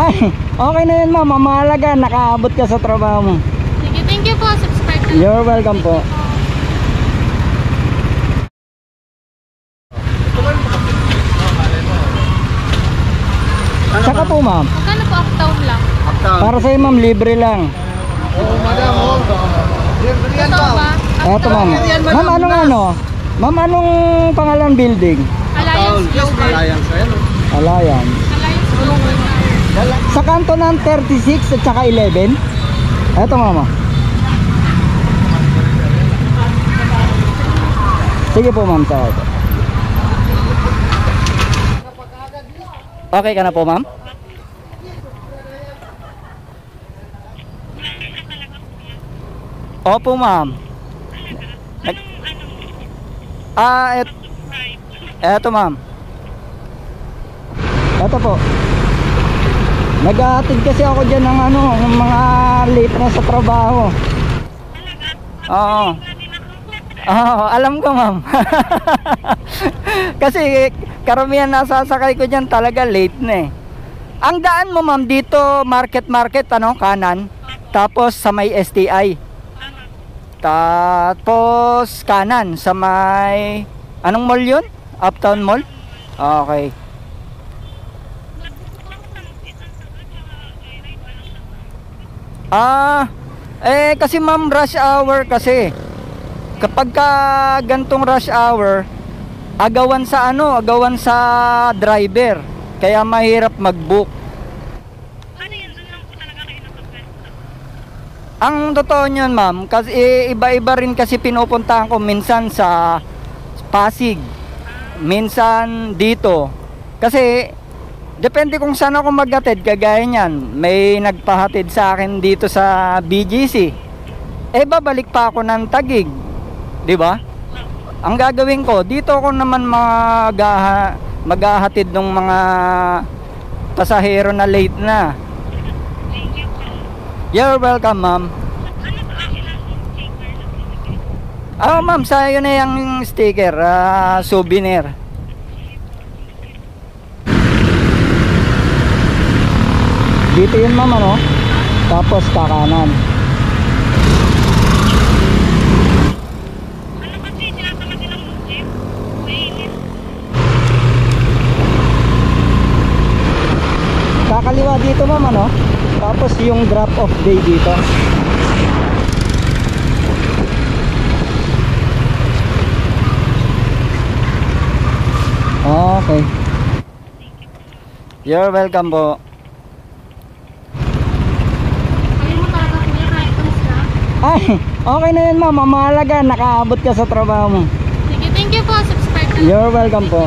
Ay, okay na yun ma'am. Mahalaga, nakaabot ka sa trabaho mo. Sige, thank you po. Subscribe na. You're welcome po. Saka po ma'am. Magkano po uptown lang? Para sa'yo ma'am, libre lang. Oo, madam. Totoo ba? Eto ma'am. Ma'am, anong ano? Ma'am, anong pangalan building? Alliance Global. Alliance, ayan. Alliance. Alliance Global. Sa kanto ng 36 at saka 11. Eto mama. Sige po ma'am, sa ito. Okay ka na po ma'am? Opo ma'am. Eto ma'am. Eto po. Nag-aatid kasi ako dyan ng ano, ng mga late na sa trabaho. Oo. Oo, alam ko ma'am. Kasi karamihan nasasakay ko dyan talaga late na eh. Ang daan mo ma'am dito, market ano, kanan. Tapos sa may STI. Tapos kanan sa may, anong mall yun? Uptown Mall? Okay. Kasi ma'am rush hour kasi. Kapag ka gantong rush hour, agawan sa ano, agawan sa driver. Kaya mahirap mag-book. Ang totoo niyan ma'am, kasi iba-iba rin kasi pinupuntahan ko minsan sa Pasig, minsan dito. Kasi depende kung saan ako maghatid, kagaya niyan. May nagpahatid sa akin dito sa BGC. Babalik pa ako ng Taguig, 'di ba? Ang gagawin ko, dito ako naman maghahatid ng mga pasahero na late na. You're welcome, ma'am. Ma'am, sa'yo na yung sticker, souvenir. Dito yun, ma'am, ano? Tapos kakanan. Kakaliwa dito, ma'am, ano? Tapos yung drop off day dito. Okay. You're welcome po. Ayaw mo talaga kuya kahit panis ka? Ay, okay na yun ma'am. Mahalaga, nakaabot ka sa trabaho mo. Sige, thank you po. Subscribe na. You're welcome po.